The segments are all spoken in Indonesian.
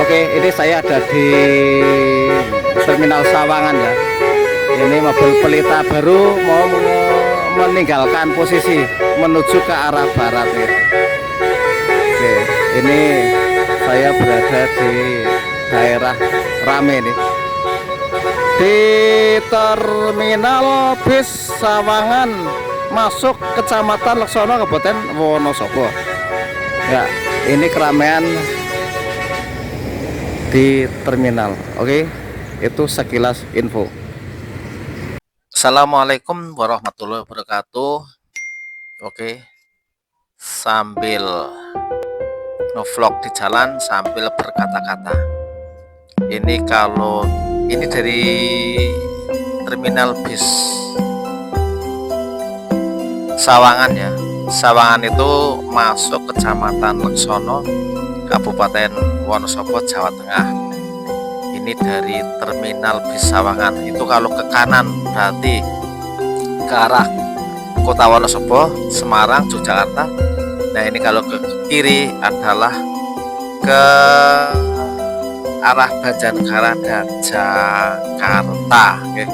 Oke, ini saya ada di Terminal Sawangan ya. Ini mobil pelita baru mau meninggalkan posisi menuju ke arah barat ya. Oke, ini saya berada di daerah Rame nih, di Terminal Bis Sawangan masuk Kecamatan Leksono, Kabupaten Wonosobo. Ya, ini keramaian di terminal. Oke, itu sekilas info. Assalamualaikum warahmatullahi wabarakatuh. Oke, sambil ngevlog di jalan sambil berkata-kata. Ini kalau ini dari terminal bis Sawangan ya. Sawangan itu masuk Kecamatan Leksono, Kabupaten Wonosobo, Jawa Tengah. Ini dari terminal bis Sawangan. Itu kalau ke kanan berarti ke arah Kota Wonosobo, Semarang, Yogyakarta. Nah, ini kalau ke kiri adalah ke arah Banjarnegara dan Jakarta. Oke.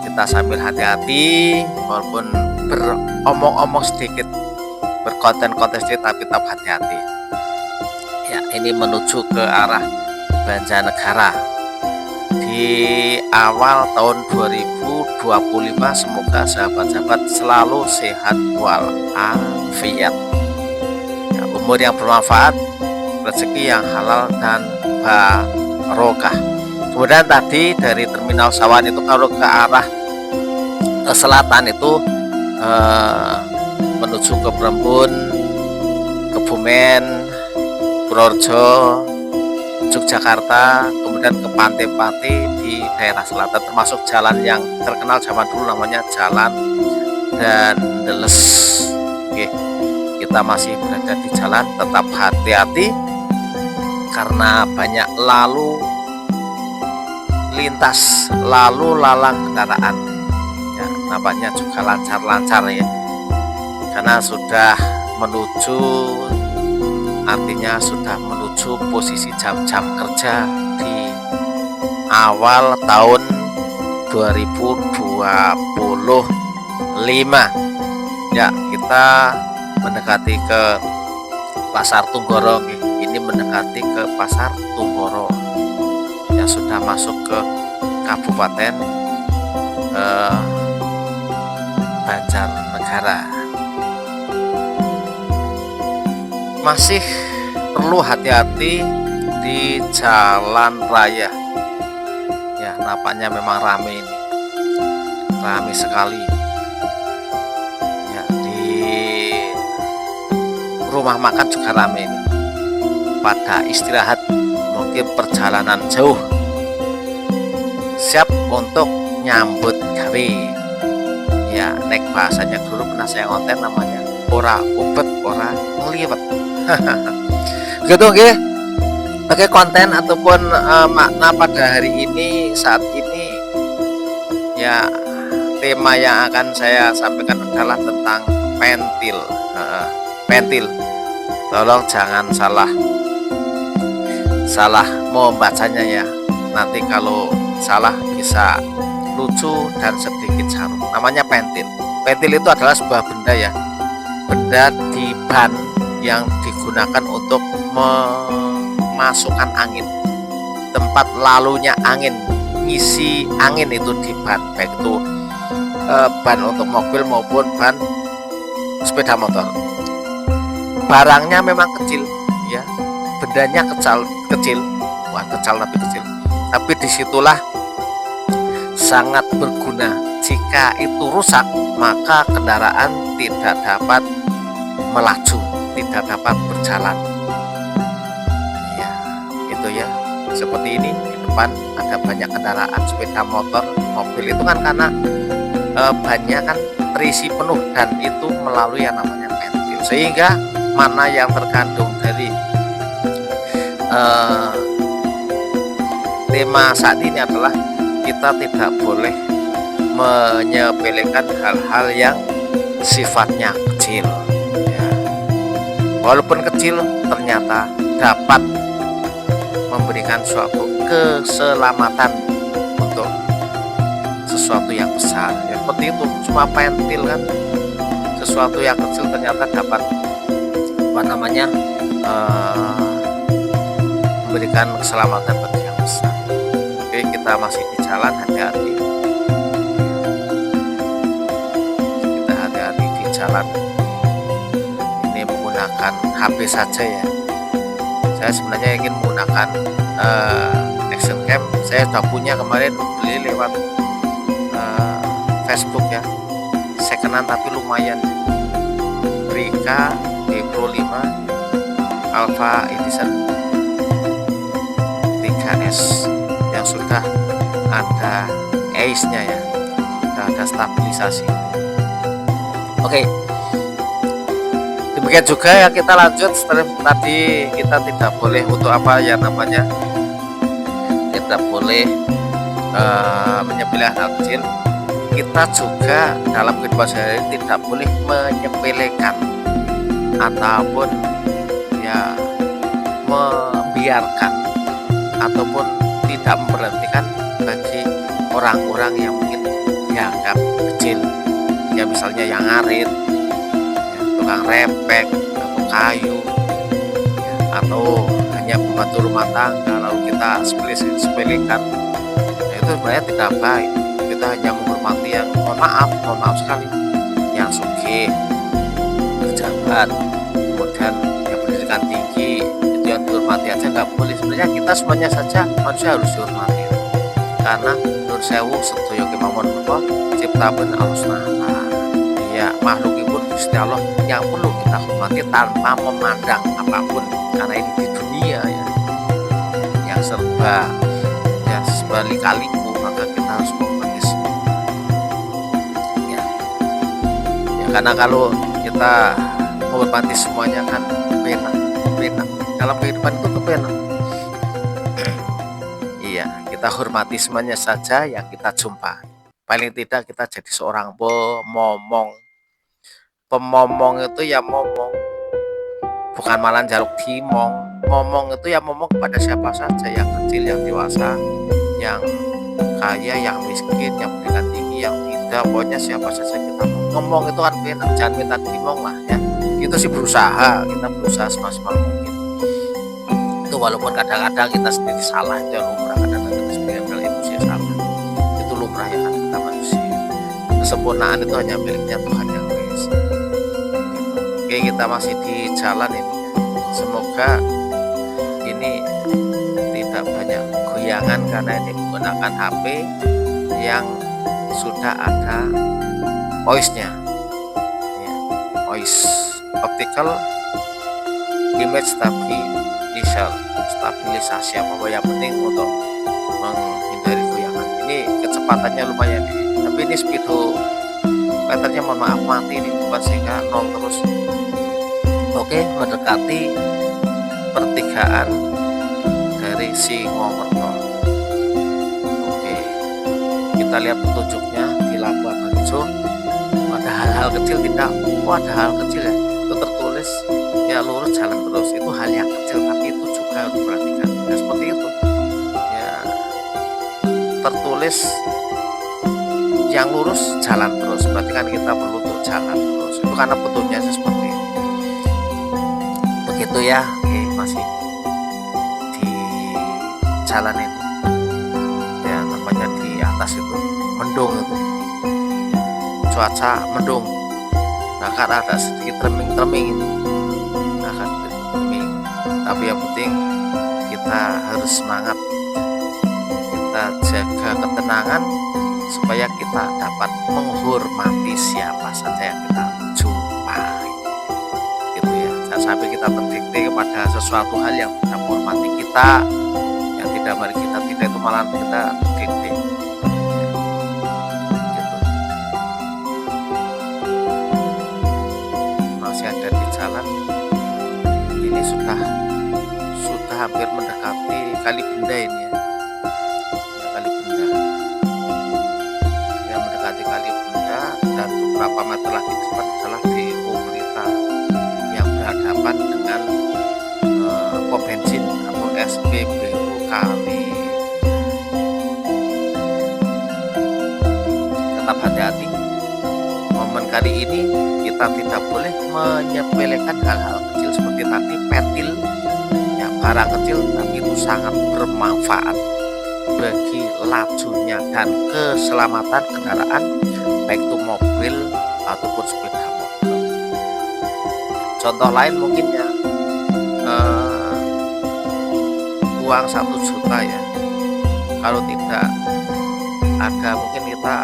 Kita sambil hati-hati, walaupun beromong-omong sedikit, berkonten-konten sedikit, tapi tetap hati-hati. Ya, ini menuju ke arah Banjarnegara di awal tahun 2025. Semoga sahabat-sahabat selalu sehat walafiat, ya, umur yang bermanfaat, rezeki yang halal dan barokah. Kemudian tadi dari Terminal Sawangan itu kalau ke arah selatan itu menuju ke Brembun, Kebumen, Purworejo, Yogyakarta, kemudian ke pantai-pantai di daerah selatan, termasuk jalan yang terkenal zaman dulu namanya Jalan Dandeles. Oke, kita masih berada di jalan, tetap hati-hati karena banyak lalu lintas, lalu lalang kendaraan. Ya, nampaknya juga lancar-lancar ya, karena sudah menuju, artinya sudah menuju posisi jam-jam kerja di awal tahun 2025. Ya, kita mendekati ke Pasar Tunggoro. Ini mendekati ke Pasar Tunggoro yang sudah masuk ke Kabupaten Banjarnegara. Masih perlu hati-hati di jalan raya ya, nampaknya memang ramai ini, ramai sekali ya. Di rumah makan juga ramai ini, pada istirahat, mungkin perjalanan jauh, siap untuk nyambut gawe ya. Nek bahasanya dulu pernah saya konten namanya ora ubet ora ngliwet. Gitu oke. Oke, konten ataupun makna pada hari ini, saat ini ya, tema yang akan saya sampaikan adalah tentang pentil. Pentil, tolong jangan salah membacanya ya, nanti kalau salah bisa lucu dan sedikit harum. Namanya pentil. Pentil itu adalah sebuah benda ya, benda di ban yang digunakan untuk memasukkan angin, tempat lalunya angin, ngisi angin itu di ban, baik itu ban untuk mobil maupun ban sepeda motor. Barangnya memang kecil ya, bendanya kecil, bukan kecil tapi kecil, tapi disitulah sangat berguna. Jika itu rusak, maka kendaraan tidak dapat melaju, tidak dapat berjalan ya. Itu ya, seperti ini. Di depan ada banyak kendaraan, sepeda motor, mobil, itu kan karena bannya kan terisi penuh, dan itu melalui yang namanya pentil. Sehingga mana yang terkandung dari tema saat ini adalah kita tidak boleh menyepelekan hal-hal yang sifatnya kecil ya. Walaupun kecil ternyata dapat memberikan suatu keselamatan untuk sesuatu yang besar ya, seperti itu. Cuma pentil kan, sesuatu yang kecil ternyata dapat memberikan keselamatan bagi yang besar. Oke, kita masih di jalan, hati-hati. Kita hati-hati di jalan. Ini menggunakan HP saja ya. Saya sebenarnya ingin menggunakan action cam. Saya sudah punya, kemarin beli lewat Facebook ya, secondan tapi lumayan. Rika D Pro 5 Alpha Edition 3S yang sudah ada ACE-nya ya, sudah ada stabilisasi. Oke, demikian juga ya, kita lanjut. Setelah tadi kita tidak boleh untuk apa ya namanya, tidak boleh menyembelih anak kecil. Kita juga dalam kehidupan sehari-hari tidak boleh menyepelekan ataupun ya membiarkan ataupun tidak memberhentikan bagi orang-orang yang mungkin dianggap kecil ya, misalnya yang ngarit ya, tukang repek atau kayu ya, atau hanya pembantu rumah tangga lalu kita sepelekan ya, itu sebenarnya tidak baik. Kita hanya menghormati yang mohon maaf sekali, yang sugih, pejabat, kemudian yang pendidikan tinggi, itu yang dihormati aja nggak boleh. Sebenarnya kita semuanya saja manusia harus dihormati, karena nur sewu sedaya kemawon menapa ciptaken Allah SWT ya, makhlukipun Gusti Allah yang perlu kita hormati tanpa memandang apapun, karena ini di dunia ya yang serba ya lika-liku, maka kita harus menghormati semua ya. Karena kalau kita menghormati semuanya kan penak dalam kehidupan itu tuh penak. Iya, kita hormati semuanya saja yang kita jumpa. Paling tidak kita jadi seorang pemomong itu ya momong, bukan malah jaluk dimong. Ngomong itu ya ngomong kepada siapa saja, yang kecil, yang dewasa, yang kaya, yang miskin, yang pendidikan tinggi, yang tidak, pokoknya siapa saja kita ngomong itu kan benar, jangan minta dimong lah ya. Itu sih kita berusaha semaksimal mungkin. Itu walaupun kadang-kadang kita sendiri salah, itu yang lumrah, kadang-kadang kita sendiri adalah emosi salah, itu lumrah ya kan, kita manusia. Kesempurnaan itu hanya miliknya Tuhan yang Maha Esa. Oke, kita masih di jalan ini. Semoga ini tidak banyak goyangan karena ini menggunakan HP yang sudah ada voice-nya ya, voice optical image stabilisasi apa yang penting untuk menghindari goyangan. Ini kecepatannya lumayan tapi ini speedometernya mohon maaf mati ini, bukan sehingga nol terus. Oke, mendekati pertigaan dari Singomerto. Oke, kita lihat petunjuknya di Labuan Bajo. Ada hal-hal kecil tidak? Ada hal kecil ya. Itu tertulis ya lurus jalan terus. Itu hal yang kecil tapi itu juga harus diperhatikan. Ya, seperti itu. Ya, tertulis yang lurus jalan terus. Berarti kan kita perlu untuk jalan terus. Itu karena petunjuknya seperti itu. Begitu ya. Oke, masih di jalan ini ya, namanya di atas itu mendung itu, cuaca mendung, bahkan ada sedikit treming ini, bahkan treming, tapi yang penting kita harus semangat, kita jaga ketenangan supaya kita dapat menghormati siapa saja yang kita jumpai gitu ya. Jangan sampai kita terdikte kepada sesuatu hal yang tidak menghormati kita, yang tidak mari kita tidak, itu malah kita terdikte gitu. Masih ada di jalan ini, sudah hampir mendekati Kali Benda ini ya, Kali Benda yang mendekati Kali Benda, dan beberapa meter lagi di depan adalah di pemerintah yang berhadapan dengan pom bensin atau SPBU sekali. Tetap hati-hati. Momen kali ini kita tidak boleh menyepelekan hal-hal kecil seperti tadi petil, ya barang kecil tapi itu sangat bermanfaat bagi lajunya dan keselamatan kendaraan, baik itu mobil ataupun sepeda motor. Contoh lain mungkin ya, uang 1 juta ya, kalau tidak ada mungkin kita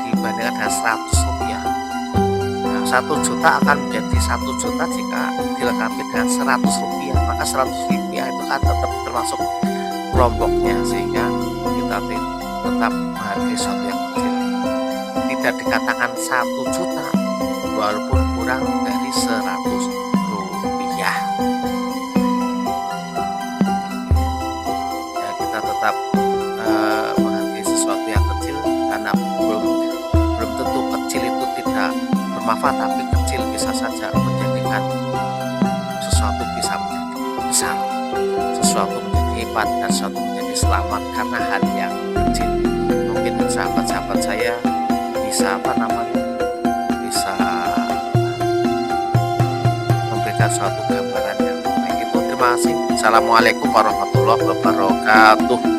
dibandingkan dengan 100 rupiah. Nah, 1 juta akan menjadi 1 juta jika dilengkapi dengan 100 rupiah, maka 100 rupiah itu kan tetap termasuk kelompoknya, sehingga kita tetap menghargai sesuatu yang kecil. Tidak dikatakan 1 juta walaupun kurang dari 100 rupiah. Ya, kita tetap menghargai sesuatu yang kecil, karena belum tentu kecil itu tidak bermanfaat, tapi kecil bisa saja menjadikan sesuatu bisa menjadi besar, sesuatu menjadi hebat, dan sesuatu menjadi selamat karena hal yang kecil. Mungkin sahabat-sahabat saya bisa bisa memberikan suatu gambaran yang baik itu. Terima kasih. Assalamualaikum warahmatullahi wabarakatuh.